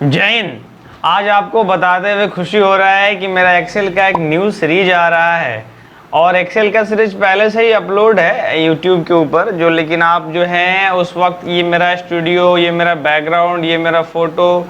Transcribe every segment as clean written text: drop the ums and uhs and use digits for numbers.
जय हिंद। आज आपको बताते हुए खुशी हो रहा है कि मेरा एक्सेल का एक न्यू सीरीज आ रहा है और एक्सेल का सीरीज पहले से ही अपलोड है यूट्यूब के ऊपर जो, लेकिन आप जो हैं उस वक्त ये मेरा स्टूडियो, ये मेरा बैकग्राउंड, ये मेरा फ़ोटो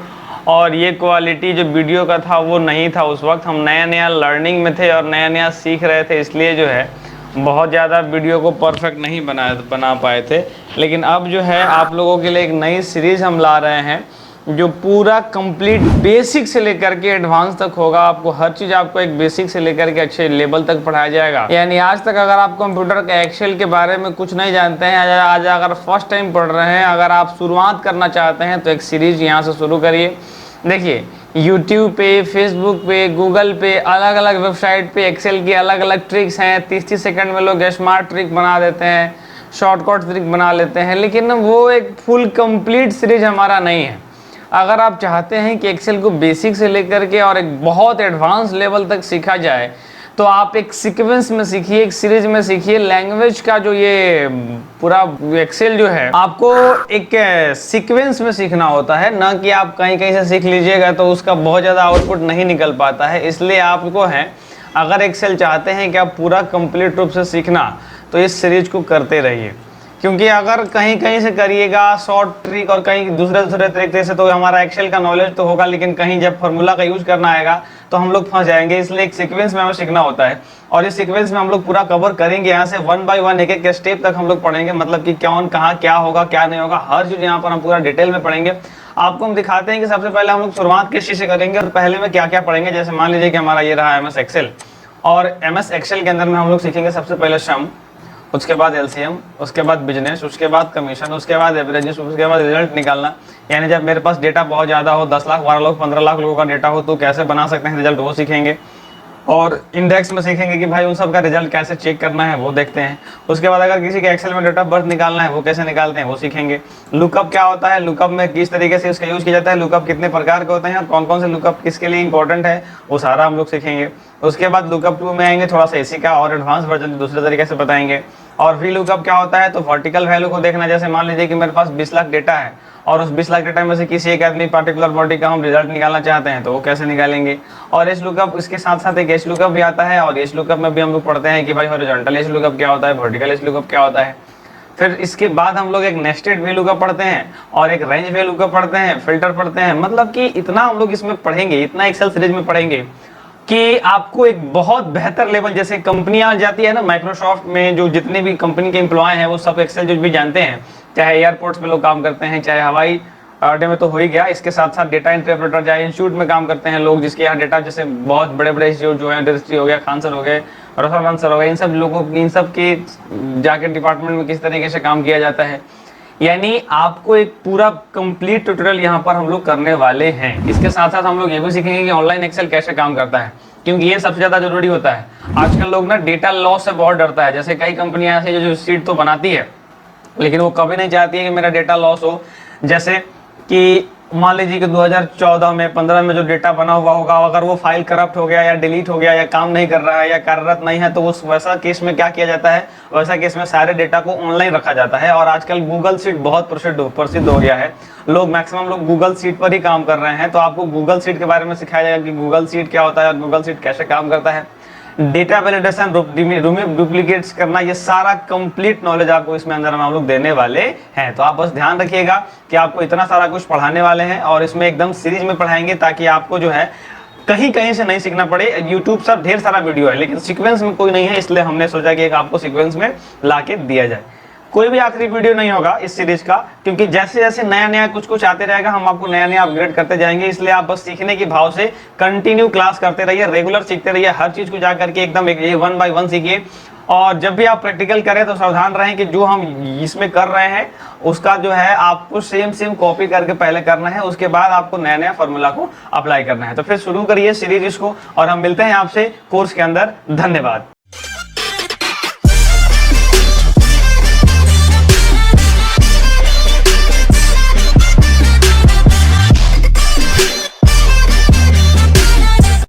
और ये क्वालिटी जो वीडियो का था वो नहीं था। उस वक्त हम नया नया लर्निंग में थे और नया नया सीख रहे थे, इसलिए जो है बहुत ज़्यादा वीडियो को परफेक्ट नहीं बना पाए थे। लेकिन अब जो है आप लोगों के लिए एक नई सीरीज़ हम ला रहे हैं जो पूरा कंप्लीट बेसिक से लेकर के एडवांस तक होगा। आपको हर चीज़ आपको एक बेसिक से लेकर के अच्छे लेवल तक पढ़ाया जाएगा। यानी आज तक अगर आप कंप्यूटर के एक्सेल के बारे में कुछ नहीं जानते हैं, आज अगर फर्स्ट टाइम पढ़ रहे हैं, अगर आप शुरुआत करना चाहते हैं तो एक सीरीज यहाँ से शुरू करिए। देखिए YouTube पे, Facebook पे, गूगल पे, अलग अलग वेबसाइट पे एक्सेल की अलग अलग ट्रिक्स हैं। 30-30 सेकंड में लोग स्मार्ट ट्रिक बना देते हैं, शॉर्टकट ट्रिक बना लेते हैं, लेकिन वो एक फुल कंप्लीट सीरीज हमारा नहीं है। अगर आप चाहते हैं कि एक्सेल को बेसिक से लेकर के और एक बहुत एडवांस लेवल तक सीखा जाए तो आप एक सीक्वेंस में सीखिए, एक सीरीज में सीखिए। लैंग्वेज का जो ये पूरा एक्सेल जो है आपको एक सीक्वेंस में सीखना होता है, ना कि आप कहीं कहीं से सीख लीजिएगा तो उसका बहुत ज़्यादा आउटपुट नहीं निकल पाता है। इसलिए आपको है, अगर एक्सेल चाहते हैं कि आप पूरा कंप्लीट रूप से सीखना तो इस सीरीज को करते रहिए, क्योंकि अगर कहीं कहीं से करिएगा शॉर्ट ट्रिक और कहीं दूसरे तरीके से तो हमारा एक्सेल का नॉलेज तो होगा, लेकिन कहीं जब फार्मूला का यूज करना आएगा तो हम लोग फंस जाएंगे। इसलिए एक सीक्वेंस में हमें सीखना होता है और इस सीक्वेंस में हम लोग पूरा कवर करेंगे। यहाँ से 1 बाय 1 एक एक स्टेप तक हम लोग पढ़ेंगे, मतलब कि कौन कहाँ क्या होगा क्या नहीं होगा, हर चीज़ यहाँ पर हम पूरा डिटेल में पढ़ेंगे। आपको हम दिखाते हैं कि सबसे पहले हम लोग शुरुआत किस चीज़ से करेंगे और पहले में क्या क्या पढ़ेंगे। जैसे मान लीजिए कि हमारा ये रहा MS एक्सेल, और MS एक्सेल के अंदर में हम लोग सीखेंगे सबसे पहले सम, उसके बाद LCM, उसके बाद बिजनेस, उसके बाद कमीशन, उसके बाद एवरेजेस, उसके बाद रिजल्ट निकालना। यानी जब मेरे पास डेटा बहुत ज़्यादा हो, 10 लाख 12 लाख 15 लाख लोगों का डेटा हो तो कैसे बना सकते हैं रिजल्ट, वो सीखेंगे। और इंडेक्स में सीखेंगे कि भाई उन सब का रिजल्ट कैसे चेक करना है, वो देखते हैं। उसके बाद अगर किसी के एक्सेल में डेट ऑफ बर्थ निकालना है वो कैसे निकालते हैं वो सीखेंगे। लुकअप क्या होता है, लुकअप में किस तरीके से उसका यूज़ किया जाता है, लुकअप कितने प्रकार के होते हैं और कौन कौन से लुकअप किसके लिए इंपॉर्टेंट है, वो सारा हम लोग सीखेंगे। उसके बाद लुकअप 2 में आएंगे, थोड़ा सा इसी का और एडवांस वर्जन दूसरे तरीके से बताएंगे। और वी लुकअप क्या होता है, तो वर्टिकल वैल्यू को देखना। जैसे मान लीजिए कि मेरे पास 20 लाख डेटा है और उस 20 लाख डेटा में से किसी एक आदमी पार्टिकुलर बॉडी का हम रिजल्ट निकालना चाहते हैं तो वो कैसे निकालेंगे। और एज लुकअप, इसके साथ साथ एक एज लुकअप भी आता है और एज लुकअप में भी हम लोग पढ़ते हैं कि भाई हॉरिजॉन्टल एज लुकअप क्या होता है, वर्टिकल एज लुकअप क्या होता है। फिर इसके बाद हम लोग एक नेस्टेड वे लुकअप पढ़ते हैं और एक रेंज वे लुकअप पढ़ते हैं, फिल्टर पढ़ते हैं। मतलब कि इतना हम लोग इसमें पढ़ेंगे, इतना एक्सेल सीरीज में पढ़ेंगे कि आपको एक बहुत बेहतर लेवल, जैसे कंपनियां जाती है ना माइक्रोसॉफ्ट में, जो जितने भी कंपनी के एम्प्लॉय हैं वो सब एक्सेल जो भी जानते हैं, चाहे एयरपोर्ट्स में लोग काम करते हैं, चाहे हवाई अड्डे में तो हो ही गया, इसके साथ साथ डेटा इंटरप्रेटर, चाहे इंस्टीट्यूट में काम करते हैं लोग जिसके यहाँ डेटा, जैसे बहुत बड़े बड़े इंस्टीट्यूट जो है, इंडस्ट्री हो गया, खान सर हो गए, रसलमान सर हो गए, इन सब लोगों, इन सब के जाके डिपार्टमेंट में किस तरीके से काम किया जाता है। यानी आपको एक पूरा कंप्लीट ट्यूटोरियल यहाँ पर हम लोग करने वाले हैं। इसके साथ साथ हम लोग ये भी सीखेंगे कि ऑनलाइन एक्सेल कैसे काम करता है, क्योंकि ये सबसे ज्यादा जरूरी होता है। आजकल लोग ना डेटा लॉस से बहुत डरता है। जैसे कई कंपनियां ऐसी जो सीट तो बनाती है लेकिन वो कभी नहीं चाहती है कि मेरा डेटा लॉस हो। जैसे कि मान लीजिए कि 2014 में 15 में जो डेटा बना हुआ होगा, अगर वो फाइल करप्ट हो गया या डिलीट हो गया या काम नहीं कर रहा है या कार्यरत नहीं है तो उस वैसा केस में क्या किया जाता है, वैसा केस में सारे डेटा को ऑनलाइन रखा जाता है। और आजकल गूगल सीट बहुत प्रसिद्ध हो गया है, लोग मैक्सिमम लोग गूगल सीट पर ही काम कर रहे हैं। तो आपको गूगल सीट के बारे में सिखाया जाएगा कि गूगल सीट क्या होता है और गूगल सीट कैसे काम करता है, डेटा वैलिडेशन, रिमूव डुप्लीकेट्स करना, ये सारा कंप्लीट नॉलेज आपको इसमें अंदर हम लोग देने वाले हैं। तो आप बस ध्यान रखिएगा कि आपको इतना सारा कुछ पढ़ाने वाले हैं और इसमें एकदम सीरीज में पढ़ाएंगे ताकि आपको जो है कहीं कहीं से नहीं सीखना पड़े। यूट्यूब पर ढेर सारा वीडियो है लेकिन सीक्वेंस में कोई नहीं है, इसलिए हमने सोचा कि आपको सीक्वेंस में ला के दिया जाए। कोई भी आखिरी वीडियो नहीं होगा इस सीरीज का, क्योंकि जैसे जैसे नया नया कुछ आते रहेगा हम आपको नया नया अपग्रेड करते जाएंगे। इसलिए आप बस सीखने की भाव से कंटिन्यू क्लास करते रहिए, रेगुलर सीखते रहिए, हर चीज को जाकर के एकदम ये 1 बाय 1 सीखिए। और जब भी आप प्रैक्टिकल करें तो सावधान रहें कि जो हम इसमें कर रहे हैं उसका जो है आपको सेम कॉपी करके पहले करना है, उसके बाद आपको नया नया फॉर्मूला को अप्लाई करना है। तो फिर शुरू करिए सीरीज इसको और हम मिलते हैं आपसे कोर्स के अंदर। धन्यवाद।